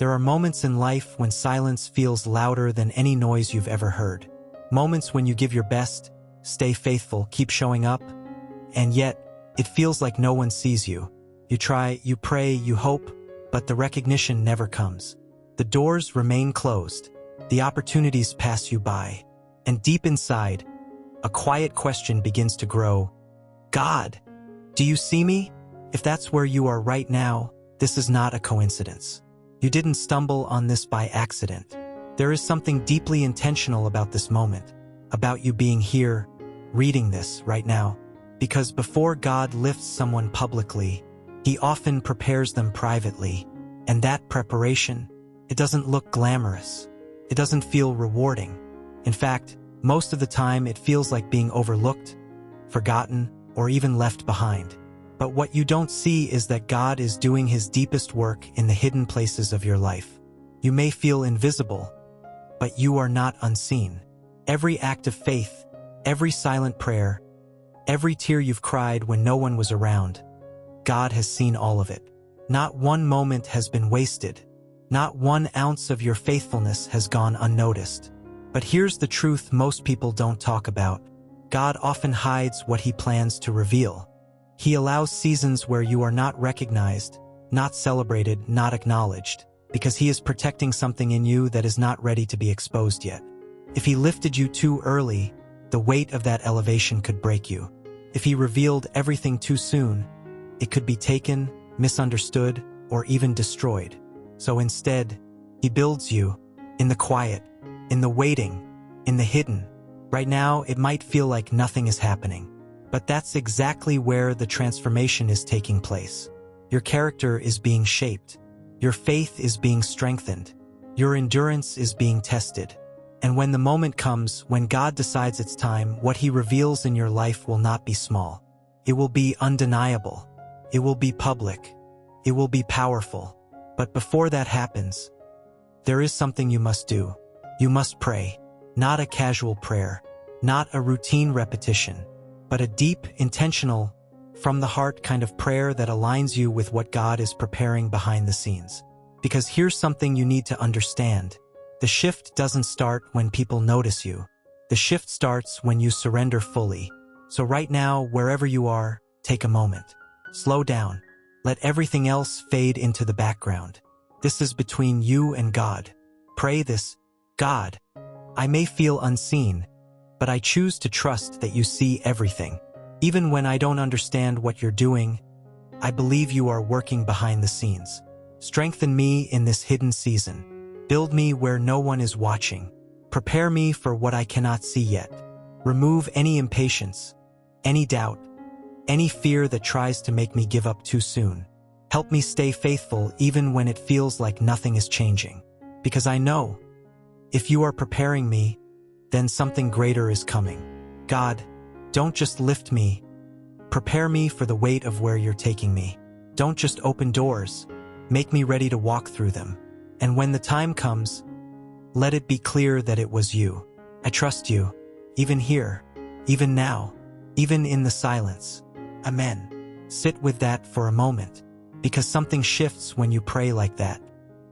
There are moments in life when silence feels louder than any noise you've ever heard. Moments when you give your best, stay faithful, keep showing up, and yet, it feels like no one sees you. You try, you pray, you hope, but the recognition never comes. The doors remain closed. The opportunities pass you by. And deep inside, a quiet question begins to grow. God, do you see me? If that's where you are right now, this is not a coincidence. You didn't stumble on this by accident. There is something deeply intentional about this moment, about you being here, reading this right now. Because before God lifts someone publicly, He often prepares them privately. And that preparation, it doesn't look glamorous. It doesn't feel rewarding. In fact, most of the time it feels like being overlooked, forgotten, or even left behind. But what you don't see is that God is doing His deepest work in the hidden places of your life. You may feel invisible, but you are not unseen. Every act of faith, every silent prayer, every tear you've cried when no one was around, God has seen all of it. Not one moment has been wasted. Not 1 ounce of your faithfulness has gone unnoticed. But here's the truth most people don't talk about. God often hides what He plans to reveal. He allows seasons where you are not recognized, not celebrated, not acknowledged, because He is protecting something in you that is not ready to be exposed yet. If He lifted you too early, the weight of that elevation could break you. If He revealed everything too soon, it could be taken, misunderstood, or even destroyed. So instead, He builds you in the quiet, in the waiting, in the hidden. Right now, it might feel like nothing is happening. But that's exactly where the transformation is taking place. Your character is being shaped. Your faith is being strengthened. Your endurance is being tested. And when the moment comes, when God decides it's time, what He reveals in your life will not be small. It will be undeniable. It will be public. It will be powerful. But before that happens, there is something you must do. You must pray. Not a casual prayer. Not a routine repetition. But a deep, intentional, from the heart kind of prayer that aligns you with what God is preparing behind the scenes. Because here's something you need to understand. The shift doesn't start when people notice you. The shift starts when you surrender fully. So right now, wherever you are, take a moment. Slow down. Let everything else fade into the background. This is between you and God. Pray this. God, I may feel unseen, but I choose to trust that you see everything. Even when I don't understand what you're doing, I believe you are working behind the scenes. Strengthen me in this hidden season. Build me where no one is watching. Prepare me for what I cannot see yet. Remove any impatience, any doubt, any fear that tries to make me give up too soon. Help me stay faithful even when it feels like nothing is changing. Because I know, if you are preparing me, then something greater is coming. God, don't just lift me. Prepare me for the weight of where you're taking me. Don't just open doors. Make me ready to walk through them. And when the time comes, let it be clear that it was you. I trust you, even here, even now, even in the silence. Amen. Sit with that for a moment, because something shifts when you pray like that.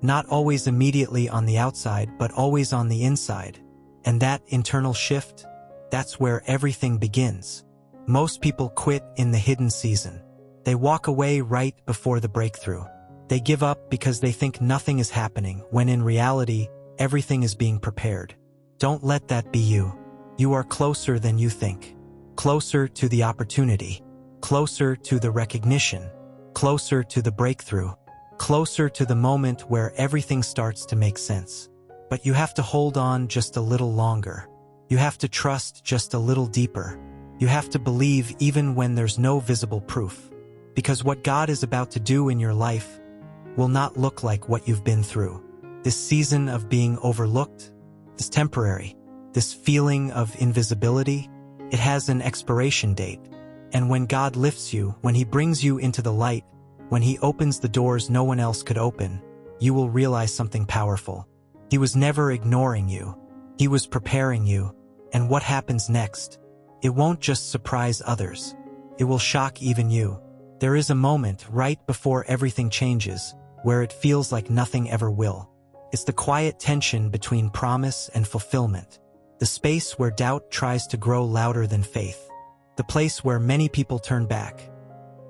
Not always immediately on the outside, but always on the inside. And that internal shift, that's where everything begins. Most people quit in the hidden season. They walk away right before the breakthrough. They give up because they think nothing is happening, when in reality, everything is being prepared. Don't let that be you. You are closer than you think. Closer to the opportunity. Closer to the recognition. Closer to the breakthrough. Closer to the moment where everything starts to make sense. But you have to hold on just a little longer. You have to trust just a little deeper. You have to believe even when there's no visible proof. Because what God is about to do in your life will not look like what you've been through. This season of being overlooked, this temporary, this feeling of invisibility, it has an expiration date. And when God lifts you, when He brings you into the light, when He opens the doors no one else could open, you will realize something powerful. He was never ignoring you. He was preparing you. And what happens next? It won't just surprise others. It will shock even you. There is a moment right before everything changes, where it feels like nothing ever will. It's the quiet tension between promise and fulfillment, the space where doubt tries to grow louder than faith, the place where many people turn back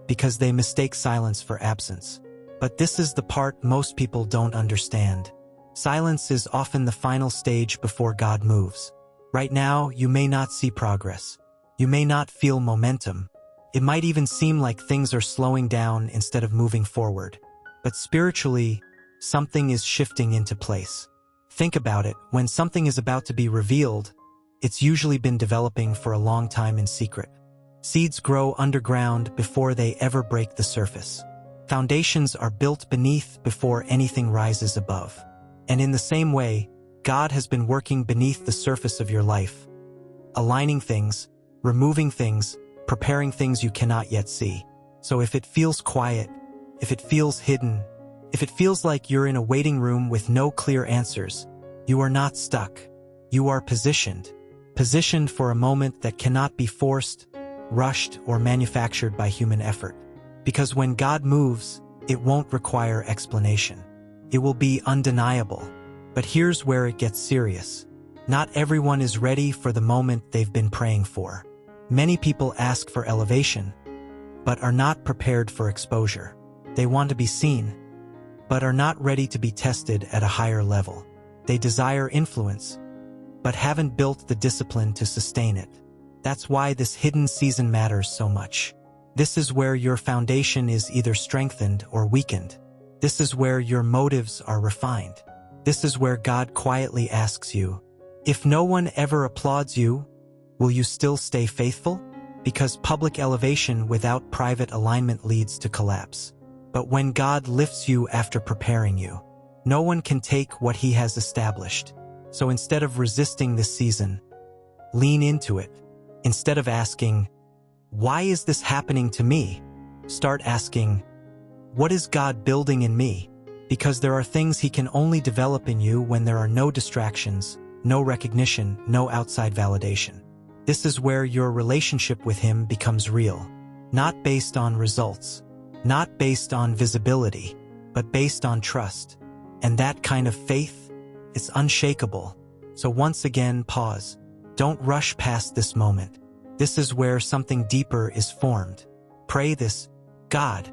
because they mistake silence for absence. But this is the part most people don't understand. Silence is often the final stage before God moves. Right now, you may not see progress. You may not feel momentum. It might even seem like things are slowing down instead of moving forward. But spiritually, something is shifting into place. Think about it. When something is about to be revealed, it's usually been developing for a long time in secret. Seeds grow underground before they ever break the surface. Foundations are built beneath before anything rises above. And in the same way, God has been working beneath the surface of your life, aligning things, removing things, preparing things you cannot yet see. So if it feels quiet, if it feels hidden, if it feels like you're in a waiting room with no clear answers, you are not stuck. You are positioned for a moment that cannot be forced, rushed, or manufactured by human effort. Because when God moves, it won't require explanation. It will be undeniable. But here's where it gets serious. Not everyone is ready for the moment they've been praying for. Many people ask for elevation, but are not prepared for exposure. They want to be seen, but are not ready to be tested at a higher level. They desire influence, but haven't built the discipline to sustain it. That's why this hidden season matters so much. This is where your foundation is either strengthened or weakened. This is where your motives are refined. This is where God quietly asks you, if no one ever applauds you, will you still stay faithful? Because public elevation without private alignment leads to collapse. But when God lifts you after preparing you, no one can take what He has established. So instead of resisting this season, lean into it. Instead of asking, why is this happening to me? Start asking, what is God building in me? Because there are things He can only develop in you when there are no distractions, no recognition, no outside validation. This is where your relationship with Him becomes real, not based on results, not based on visibility, but based on trust. And that kind of faith is unshakable. So once again, pause. Don't rush past this moment. This is where something deeper is formed. Pray this, God,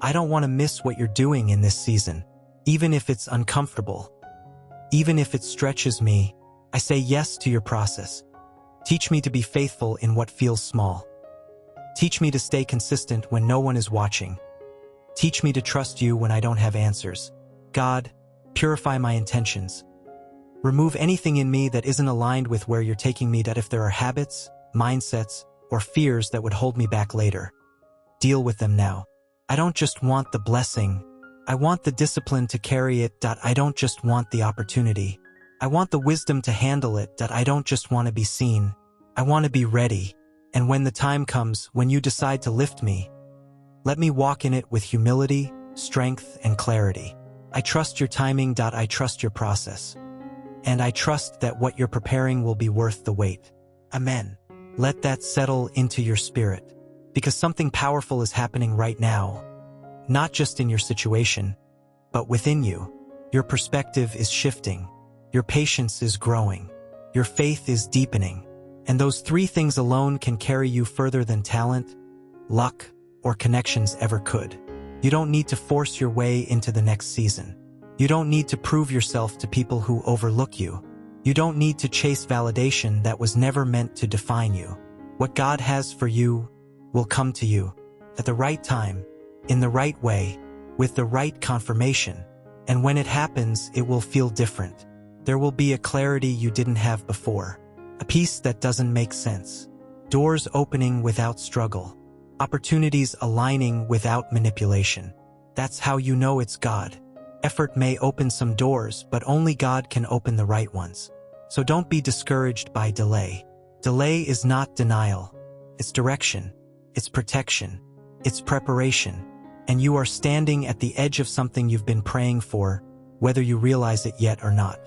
I don't want to miss what you're doing in this season. Even if it's uncomfortable, even if it stretches me, I say yes to your process. Teach me to be faithful in what feels small. Teach me to stay consistent when no one is watching. Teach me to trust you when I don't have answers. God, purify my intentions. Remove anything in me that isn't aligned with where you're taking me, that if there are habits, mindsets, or fears that would hold me back later, deal with them now. I don't just want the blessing, I want the discipline to carry it. I don't just want the opportunity. I want the wisdom to handle it. I don't just want to be seen. I want to be ready. And when the time comes, when you decide to lift me, let me walk in it with humility, strength, and clarity. I trust your timing. I trust your process. And I trust that what you're preparing will be worth the wait. Amen. Let that settle into your spirit. Because something powerful is happening right now. Not just in your situation, but within you. Your perspective is shifting. Your patience is growing. Your faith is deepening. And those three things alone can carry you further than talent, luck, or connections ever could. You don't need to force your way into the next season. You don't need to prove yourself to people who overlook you. You don't need to chase validation that was never meant to define you. What God has for you will come to you at the right time, in the right way, with the right confirmation. And when it happens, it will feel different. There will be a clarity you didn't have before, a peace that doesn't make sense, doors opening without struggle, opportunities aligning without manipulation. That's how you know it's God. Effort may open some doors, but only God can open the right ones. So don't be discouraged by delay. Delay is not denial. It's direction. It's protection. It's preparation. And you are standing at the edge of something you've been praying for, whether you realize it yet or not.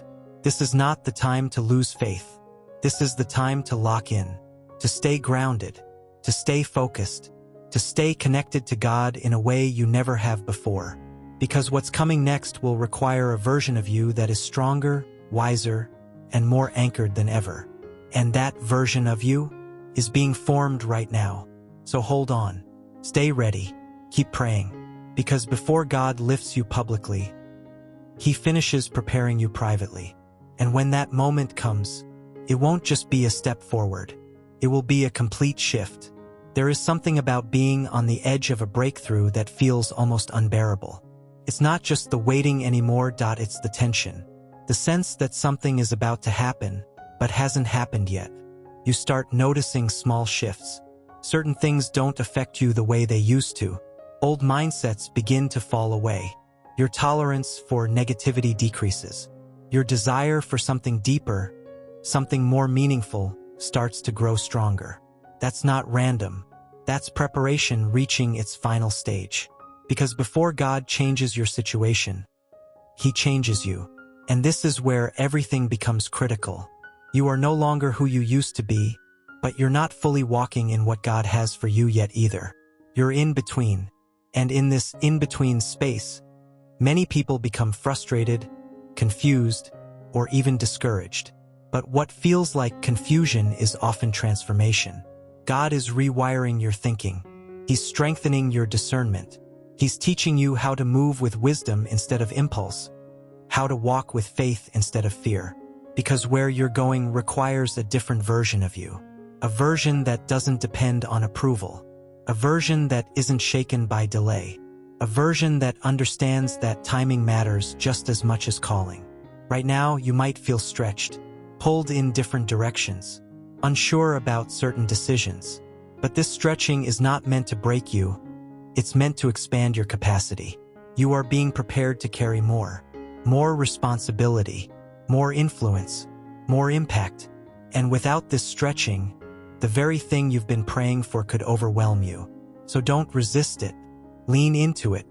This is not the time to lose faith. This is the time to lock in, to stay grounded, to stay focused, to stay connected to God in a way you never have before. because what's coming next will require a version of you that is stronger, wiser, and more anchored than ever. And that version of you is being formed right now. So hold on, stay ready, keep praying, because before God lifts you publicly, He finishes preparing you privately. And when that moment comes, it won't just be a step forward. It will be a complete shift. There is something about being on the edge of a breakthrough that feels almost unbearable. It's not just the waiting anymore, it's the tension. The sense that something is about to happen, but hasn't happened yet. You start noticing small shifts. Certain things don't affect you the way they used to. Old mindsets begin to fall away. Your tolerance for negativity decreases. Your desire for something deeper, something more meaningful, starts to grow stronger. That's not random. That's preparation reaching its final stage. Because before God changes your situation, He changes you. And this is where everything becomes critical. You are no longer who you used to be, but you're not fully walking in what God has for you yet either. You're in between. And in this in-between space, many people become frustrated, confused, or even discouraged. But what feels like confusion is often transformation. God is rewiring your thinking. He's strengthening your discernment. He's teaching you how to move with wisdom instead of impulse, how to walk with faith instead of fear. Because where you're going requires a different version of you. A version that doesn't depend on approval. A version that isn't shaken by delay. A version that understands that timing matters just as much as calling. Right now, you might feel stretched, pulled in different directions, unsure about certain decisions. But this stretching is not meant to break you. It's meant to expand your capacity. You are being prepared to carry more responsibility, more influence, more impact. And without this stretching, the very thing you've been praying for could overwhelm you. So don't resist it. Lean into it,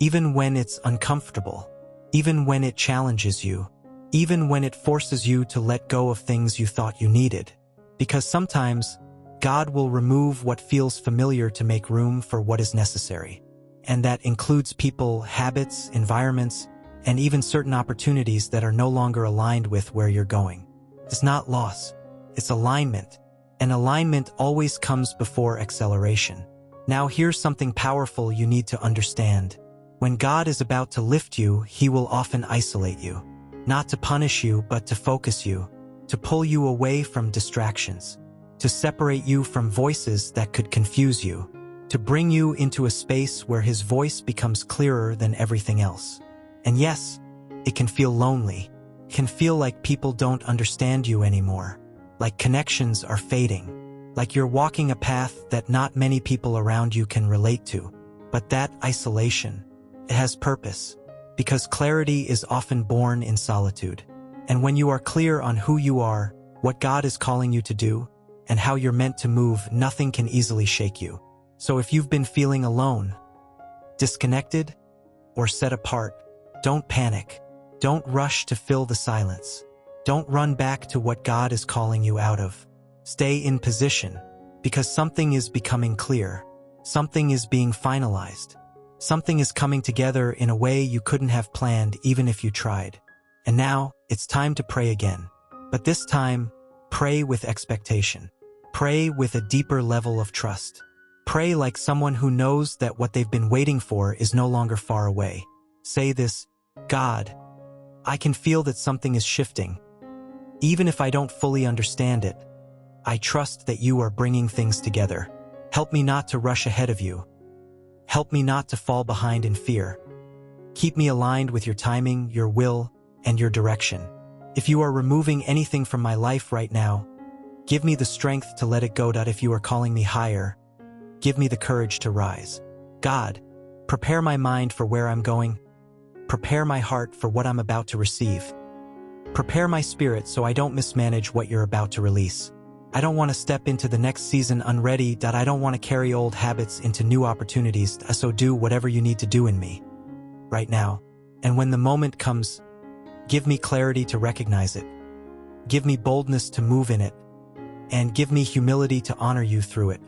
even when it's uncomfortable, even when it challenges you, even when it forces you to let go of things you thought you needed. Because sometimes, God will remove what feels familiar to make room for what is necessary. And that includes people, habits, environments, and even certain opportunities that are no longer aligned with where you're going. It's not loss, it's alignment. And alignment always comes before acceleration. Now here's something powerful you need to understand. When God is about to lift you, He will often isolate you. Not to punish you, but to focus you, to pull you away from distractions, to separate you from voices that could confuse you, to bring you into a space where His voice becomes clearer than everything else. And yes, it can feel lonely. It can feel like people don't understand you anymore, like connections are fading, like you're walking a path that not many people around you can relate to. But that isolation, it has purpose, because clarity is often born in solitude. And when you are clear on who you are, what God is calling you to do, and how you're meant to move, nothing can easily shake you. So if you've been feeling alone, disconnected, or set apart, don't panic. Don't rush to fill the silence. Don't run back to what God is calling you out of. Stay in position, because something is becoming clear. Something is being finalized. Something is coming together in a way you couldn't have planned even if you tried. And now, it's time to pray again. But this time, pray with expectation. Pray with a deeper level of trust. Pray like someone who knows that what they've been waiting for is no longer far away. Say this: God, I can feel that something is shifting. Even if I don't fully understand it, I trust that you are bringing things together. Help me not to rush ahead of you. Help me not to fall behind in fear. Keep me aligned with your timing, your will, and your direction. If you are removing anything from my life right now, give me the strength to let it go. If you are calling me higher, give me the courage to rise. God, prepare my mind for where I'm going. Prepare my heart for what I'm about to receive. Prepare my spirit so I don't mismanage what you're about to release. I don't want to step into the next season unready. I don't want to carry old habits into new opportunities. So do whatever you need to do in me right now. And when the moment comes, give me clarity to recognize it. Give me boldness to move in it. And give me humility to honor you through it.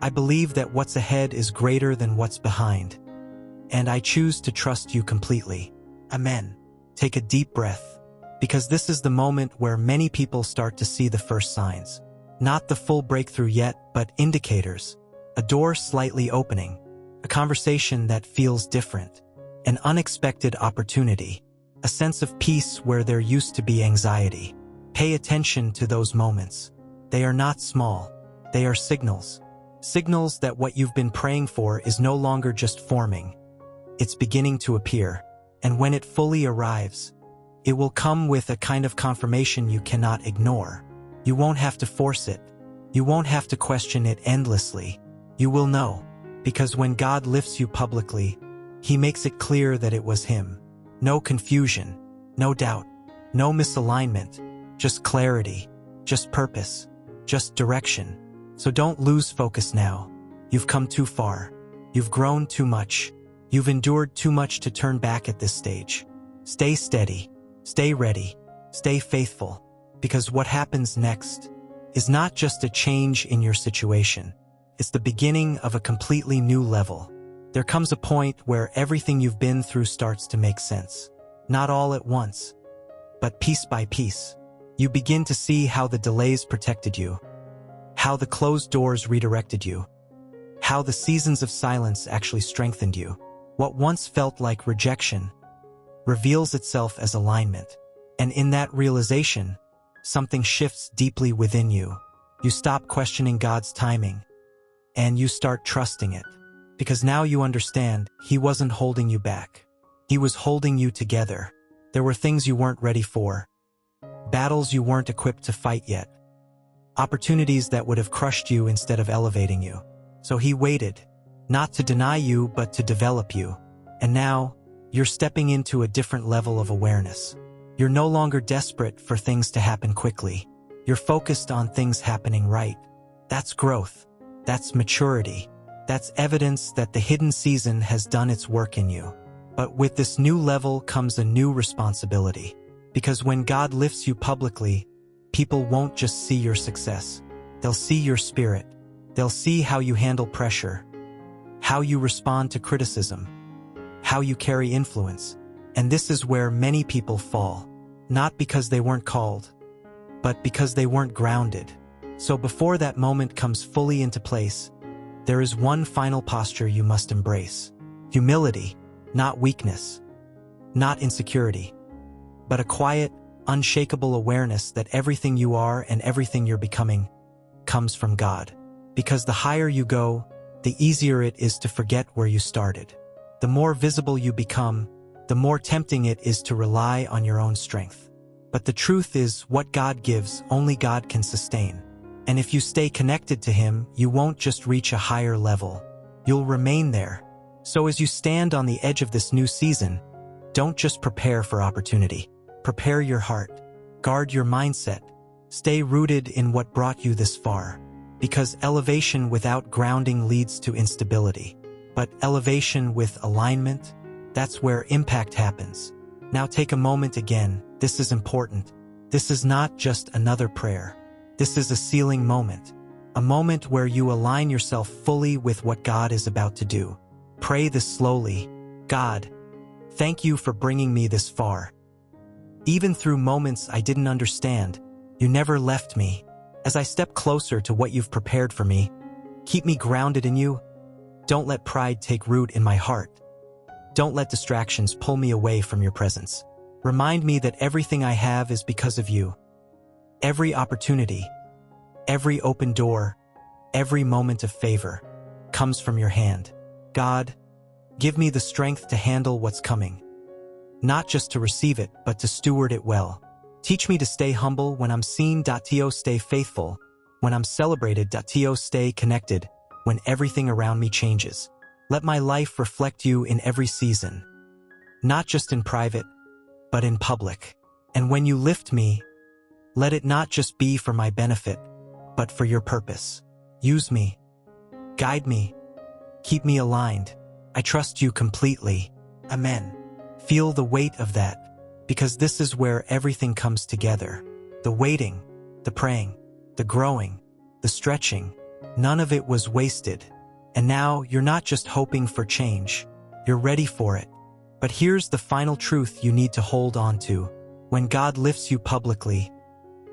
I believe that what's ahead is greater than what's behind. and I choose to trust you completely. Amen. Take a deep breath, because this is the moment where many people start to see the first signs. Not the full breakthrough yet, but indicators. A door slightly opening, a conversation that feels different, an unexpected opportunity, a sense of peace where there used to be anxiety. Pay attention to those moments. They are not small. They are signals. Signals that what you've been praying for is no longer just forming. It's beginning to appear. And when it fully arrives, it will come with a kind of confirmation you cannot ignore. You won't have to force it. You won't have to question it endlessly. You will know. Because when God lifts you publicly, He makes it clear that it was Him. No confusion, no doubt, no misalignment, just clarity, just purpose, just direction. So don't lose focus now. You've come too far. You've grown too much. You've endured too much to turn back at this stage. Stay steady, stay ready, stay faithful, because what happens next is not just a change in your situation. It's the beginning of a completely new level. There comes a point where everything you've been through starts to make sense. Not all at once, but piece by piece. You begin to see how the delays protected you, how the closed doors redirected you, how the seasons of silence actually strengthened you. What once felt like rejection reveals itself as alignment. And in that realization, something shifts deeply within you. You stop questioning God's timing, and you start trusting it. Because now you understand He wasn't holding you back. He was holding you together. There were things you weren't ready for, battles you weren't equipped to fight yet, opportunities that would have crushed you instead of elevating you. So He waited, not to deny you, but to develop you. And now, you're stepping into a different level of awareness. You're no longer desperate for things to happen quickly. You're focused on things happening right. That's growth. That's maturity. That's evidence that the hidden season has done its work in you. But with this new level comes a new responsibility. Because when God lifts you publicly, people won't just see your success. They'll see your spirit. They'll see how you handle pressure, how you respond to criticism, how you carry influence. And this is where many people fall. Not because they weren't called, but because they weren't grounded. So before that moment comes fully into place, there is one final posture you must embrace. Humility, not weakness, not insecurity, but a quiet, unshakable awareness that everything you are and everything you're becoming comes from God. Because the higher you go, the easier it is to forget where you started. The more visible you become, the more tempting it is to rely on your own strength. But the truth is, what God gives, only God can sustain. And if you stay connected to Him, you won't just reach a higher level. You'll remain there. So as you stand on the edge of this new season, don't just prepare for opportunity. Prepare your heart. Guard your mindset. Stay rooted in what brought you this far. Because elevation without grounding leads to instability. But elevation with alignment, that's where impact happens. Now take a moment again. This is important. This is not just another prayer. This is a sealing moment. A moment where you align yourself fully with what God is about to do. Pray this slowly. God, thank you for bringing me this far. Even through moments I didn't understand, you never left me. As I step closer to what you've prepared for me, keep me grounded in you. Don't let pride take root in my heart. Don't let distractions pull me away from your presence. Remind me that everything I have is because of you. Every opportunity, every open door, every moment of favor comes from your hand. God, give me the strength to handle what's coming. Not just to receive it, but to steward it well. Teach me to stay humble when I'm seen. Stay faithful when I'm celebrated. Stay connected when everything around me changes. Let my life reflect you in every season, not just in private, but in public. And when you lift me, let it not just be for my benefit, but for your purpose. Use me, guide me, keep me aligned. I trust you completely. Amen. Feel the weight of that, because this is where everything comes together. The waiting, the praying, the growing, the stretching, none of it was wasted. And now you're not just hoping for change. You're ready for it. But here's the final truth you need to hold on to. When God lifts you publicly,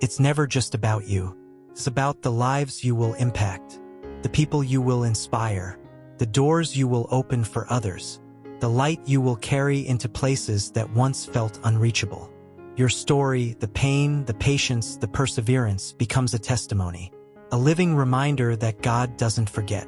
it's never just about you. It's about the lives you will impact, the people you will inspire, the doors you will open for others, the light you will carry into places that once felt unreachable. Your story, the pain, the patience, the perseverance becomes a testimony, a living reminder that God doesn't forget,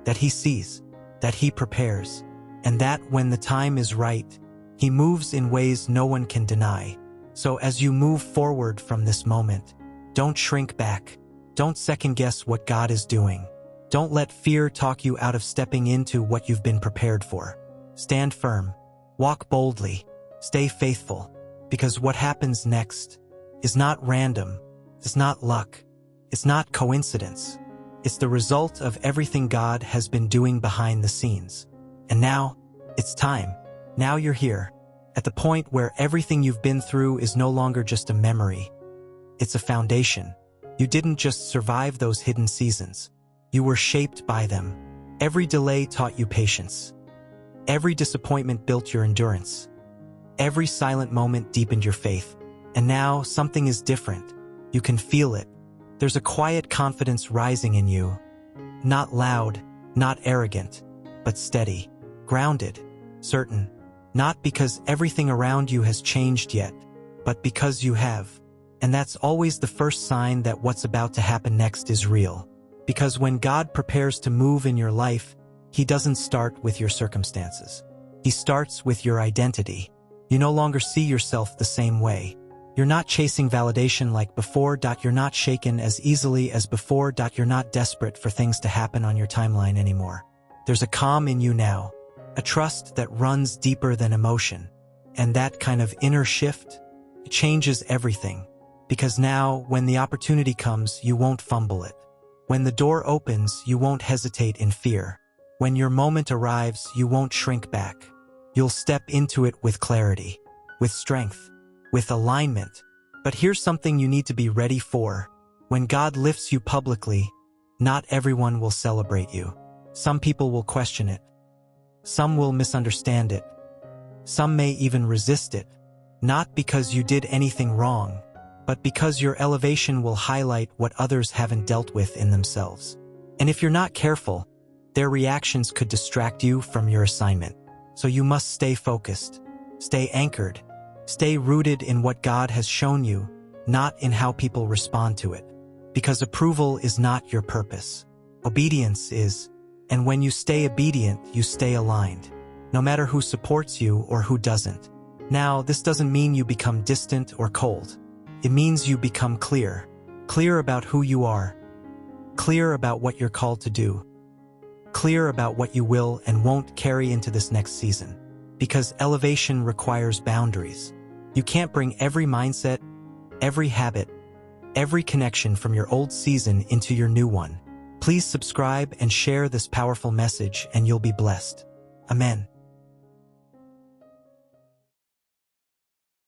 that He sees, that He prepares, and that when the time is right, He moves in ways no one can deny. So as you move forward from this moment, don't shrink back. Don't second-guess what God is doing. Don't let fear talk you out of stepping into what you've been prepared for. Stand firm. Walk boldly. Stay faithful. Because what happens next is not random. It's not luck. It's not coincidence. It's the result of everything God has been doing behind the scenes. And now, it's time. Now you're here, at the point where everything you've been through is no longer just a memory. It's a foundation. You didn't just survive those hidden seasons. You were shaped by them. Every delay taught you patience. Every disappointment built your endurance. Every silent moment deepened your faith. And now something is different. You can feel it. There's a quiet confidence rising in you. Not loud, not arrogant, but steady, grounded, certain. Not because everything around you has changed yet, but because you have. And that's always the first sign that what's about to happen next is real. Because when God prepares to move in your life, He doesn't start with your circumstances. He starts with your identity. You no longer see yourself the same way. You're not chasing validation like before. You're not shaken as easily as before. You're not desperate for things to happen on your timeline anymore. There's a calm in you now, a trust that runs deeper than emotion. And that kind of inner shift changes everything. Because now, when the opportunity comes, you won't fumble it. When the door opens, you won't hesitate in fear. When your moment arrives, you won't shrink back. You'll step into it with clarity, with strength, with alignment. But here's something you need to be ready for. When God lifts you publicly, not everyone will celebrate you. Some people will question it. Some will misunderstand it. Some may even resist it. Not because you did anything wrong, but because your elevation will highlight what others haven't dealt with in themselves. And if you're not careful, their reactions could distract you from your assignment. So you must stay focused, stay anchored, stay rooted in what God has shown you, not in how people respond to it. Because approval is not your purpose. Obedience is. And when you stay obedient, you stay aligned, no matter who supports you or who doesn't. Now, this doesn't mean you become distant or cold. It means you become clear. Clear about who you are. Clear about what you're called to do. Clear about what you will and won't carry into this next season. Because elevation requires boundaries. You can't bring every mindset, every habit, every connection from your old season into your new one. Please subscribe and share this powerful message and you'll be blessed. Amen.